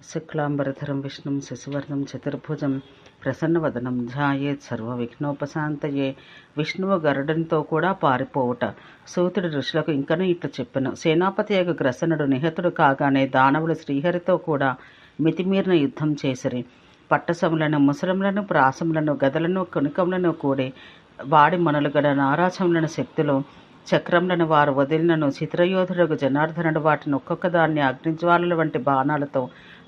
శుక్లాంబరధరం విష్ణుం శశివర్ణం చతుర్భుజం ప్రసన్నవదనం ధ్యాయేత్ సర్వవిఘ్నోపశాంతయే. విష్ణువు గరుడంతో కూడా పారిపోవుట. సూతుడు ఋషులకు ఇంకనూ ఇట్లు చెప్పెను. సేనాపతియగు గ్రసనుడు నిహతుడు కాగానే దానవులు శ్రీహరితో కూడా మితిమీరిన యుద్ధం చేసిరి. పట్టసములను, ముసలములను, ప్రాసములను, గదలను, కునికములను కూడి వాడి మొనలుగడ నారాచములను శక్తులు చక్రములను వారు వదిలినను చిత్రయోధుడకు జనార్దనుడు వాటిని ఒక్కొక్కదాన్ని అగ్నిజ్వాలల వంటి బాణాలతో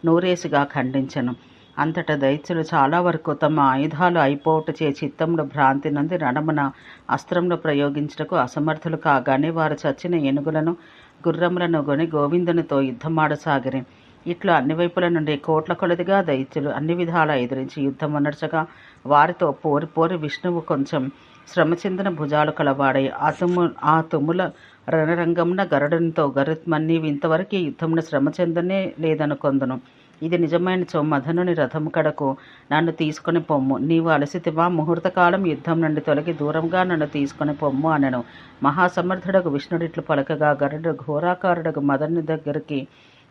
నూరేసిగా ఖండించెను. అంతటా దైత్యులు చాలా వరకు తమ ఆయుధాలు అయిపోవటచే చిత్తములు భ్రాంతి నంది నడమున అస్త్రములు ప్రయోగించుటకు అసమర్థులు కాగానే వారు చచ్చిన ఏనుగులను, గుర్రములను గొని గోవిందునితో యుద్ధమాడసాగిరి. ఇట్లా అన్ని వైపుల నుండి కోట్ల కొలదిగా దైత్యులు అన్ని విధాలా ఎదిరించి యుద్ధమునర్చగా వారితో పోరి విష్ణువు కొంచెం శ్రమ చెందిన భుజాలు కలవాడై ఆ తుముల రణరంగమున గరుడునితో నీవు ఇంతవరకు ఈ యుద్ధమున శ్రమ చెందనే లేదనుకొందును. ఇది నిజమైన మదనుని రథము కడకు నన్ను తీసుకొని పొమ్ము. నీవు అలసితివా? ముహూర్తకాలం యుద్ధం నుండి తొలగి దూరంగా నన్ను తీసుకొని పొమ్ము అనెను. మహాసమర్థుడకు విష్ణుడిట్లు పలకగా గరుడు ఘోరాకారుడకు మదనుని దగ్గరికి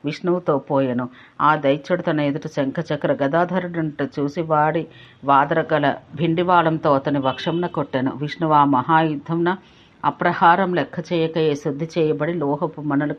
విష్ణువుతో పోయెను. ఆ దైత్యుడు తన ఎదుట శంఖచక్ర గదాధరుడంట చూసి వాడి వాదరగల భిండివాళంతో అతని వక్షమున కొట్టెను. విష్ణువు ఆ మహాయుద్ధంన అప్రహారం లెక్క చేయకయే శుద్ధి చేయబడి లోహపు మణులు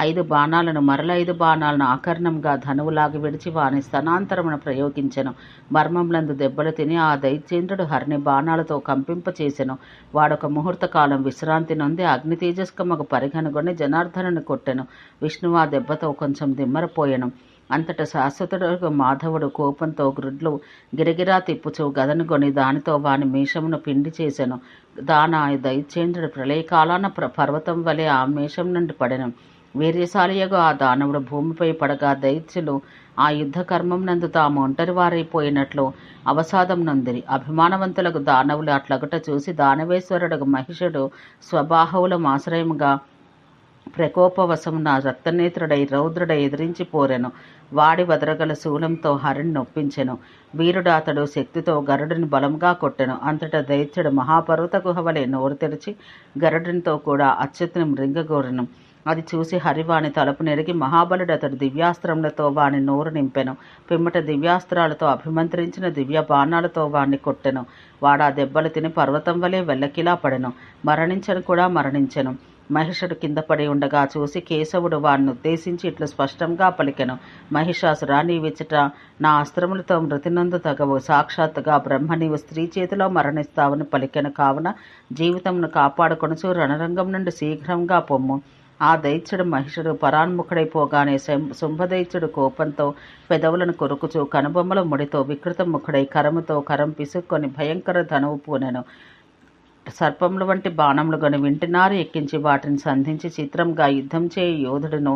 5 బాణాలను మరల 5 బాణాలను ఆకర్ణంగా ధనువులాగి విడిచి వాని స్థనాంతరమున ప్రయోగించెను. మర్మములందు దెబ్బలు తిని ఆ దైత్యేంద్రుడు హరిని బాణాలతో కంపింపచేసెను. వాడొక ముహూర్తకాలం విశ్రాంతి నొంది అగ్ని తేజస్కమగు పరిగణగొని జనార్దనుని కొట్టెను. విష్ణువు ఆ దెబ్బతో కొంచెం దిమ్మరపోయెను. అంతట శాశ్వతుడు మాధవుడు కోపంతో గ్రుడ్లు గిరగిరా తిప్పుచూ గదనుగొని దానితో వాని మేషమును పిండి చేసెను. దాన దైత్యేంద్రుడు ప్రళయకాలాన పర్వతం వలె ఆ మేషం నుండి పడెను. వీర్యశాలియగు ఆ దానవుడు భూమిపై పడగా దైత్యులు ఆ యుద్ధ కర్మం నందు తాము ఒంటరి వారైపోయినట్లు అవసాదం నొందిరి. అభిమానవంతులకు దానవులు అట్లగుట చూసి దానవేశ్వరుడు మహిషుడు స్వబాహువుల ఆశ్రయముగా ప్రకోపవశమున రక్తనేత్రుడై రౌద్రుడై ఎదిరించి పోరెను. వాడి వదరగల శూలంతో హరిని నొప్పించెను. వీరుడు అతడు శక్తితో గరుడిని బలంగా కొట్టెను. అంతటా దైత్యుడు మహాపర్వత గుహవలే నోరు తెరిచి గరుడినితో కూడా అచ్యుతుని మృంగగోరెను. అది చూసి హరివాణి తలుపు నెరిగి మహాబలుడు అతడు దివ్యాస్త్రములతో వాని నోరు నింపెను. పిమ్మట దివ్యాస్త్రాలతో అభిమంత్రించిన దివ్య బాణాలతో వాణ్ణి కొట్టెను. వాడా దెబ్బలు తిని పర్వతం వలె వెల్లకిలా పడెను. మరణించెను. మహిషుడు కింద పడి ఉండగా చూసి కేశవుడు వారిని ఉద్దేశించి ఇట్లు స్పష్టంగా పలికెను. మహిషాసురా, నీవిచ్చట నా అస్త్రములతో మృతినందు తగవు. సాక్షాత్తుగా బ్రహ్మ నీవు స్త్రీ చేతిలో మరణిస్తావని పలికెను. కావున జీవితమును కాపాడుకొనుచు రణరంగం నుండి శీఘ్రంగా పొమ్ము. ఆ దైత్యుడు మహిషుడు పరాన్ముఖుడైపోగానే శుంభదైత్యుడు కోపంతో పెదవులను కొరుకుచూ కనుబొమ్మల ముడితో వికృత ముఖుడై కరముతో కరం పిసుక్కొని భయంకర ధనువు పూనెను. సర్పముల వంటి బాణములు గొని వింటినారు ఎక్కించి వాటిని సంధించి చిత్రంగా యుద్ధం చేయి యోధుడును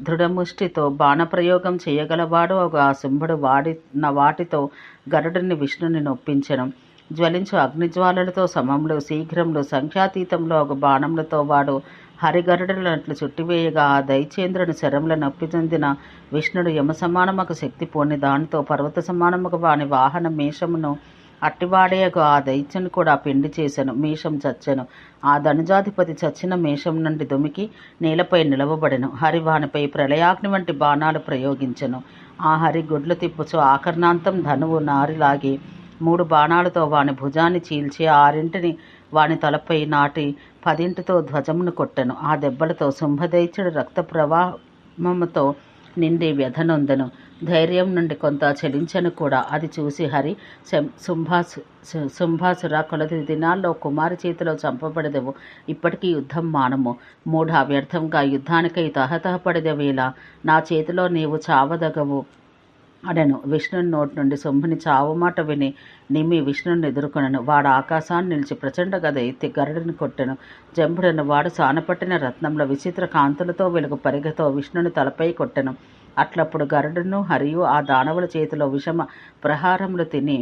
దృఢముష్టితో బాణప్రయోగం చేయగలవాడు ఆ శుంభుడు వాటితో గరుడిని విష్ణుని నొప్పించెను. జ్వలించు అగ్నిజ్వాలలతో సమములు శీఘ్రములు సంఖ్యాతీతంలో ఒక బాణములతో వాడు హరిగరుడులట్లు చుట్టివేయగా ఆ దైత్యేంద్రుని శరముల నొప్పి చెందిన విష్ణుడు యమ సమానమకు శక్తి పోని దానితో పర్వత సమానముకు వాని వాహన మేషమును అట్టివాడేయకు ఆ దైత్యుని కూడా పిండి చేసెను. మేషం చచ్చెను. ఆ ధనుజాధిపతి చచ్చిన మేషం నుండి దుమికి నేలపై నిలవబడెను. హరి వానిపై ప్రళయాగ్ని వంటి బాణాలు ప్రయోగించెను. ఆ హరి గుడ్లు తిప్పుచు ఆకర్ణాంతం ధనువు నారిలాగి 3 బాణాలతో వాని భుజాన్ని చీల్చి 6 వాని తలపై నాటి 10 ధ్వజమును కొట్టెను. ఆ దెబ్బలతో శుంభదైత్యుడు రక్త ప్రవాహముతో నిండి వ్యధనొందెను. ధైర్యం నుండి కొంత చలించెను కూడా. అది చూసి హరి శుంభాసుర, కొలది దినాల్లో కుమారి చేతిలో చంపబడదెవు. ఇప్పటికీ యుద్ధం మానము. మూఢ వ్యర్థంగా యుద్ధానికై తహతహపడదవేలా నా చేతిలో నీవు చావదగవు అనెను. విష్ణుని నోటి నుండి శుంభుని చావుమాట విని నిమ్మి విష్ణుని ఎదుర్కొనెను. వాడు ఆకాశాన్ని నిలిచి ప్రచండ గద ఎత్తి గరుడిని కొట్టెను. జంభుడను వాడు సానపట్టిన రత్నముల విచిత్ర కాంతులతో వెలుగు పరిగతో విష్ణుని తలపై కొట్టెను. అట్లప్పుడు గరుడును హరియు ఆ దానవుల చేతిలో విషమ ప్రహారములు తిని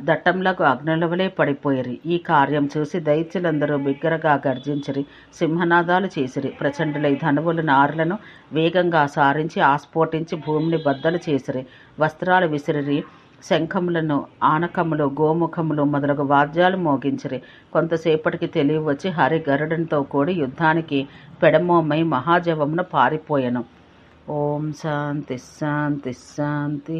దట్టంలకు అగ్నులవలే పడిపోయిరి. ఈ కార్యం చూసి దైత్యులందరూ బిగ్గరగా గర్జించిరి, సింహనాదాలు చేసిరి. ప్రచండులై ధనువుల నారులను వేగంగా సారించి ఆస్ఫోటించి భూమిని బద్దలు చేసిరి. వస్త్రాలు విసిరి శంఖములను, ఆనకములు, గోముఖములు మొదలగు వాద్యాలు మోగించిరి. కొంతసేపటికి తెలివి వచ్చి హరి గరుడునితో కూడి యుద్ధానికి పెడమోమై మహాజవమున పారిపోయెను. ఓం శాంతి శాంతి శాంతి.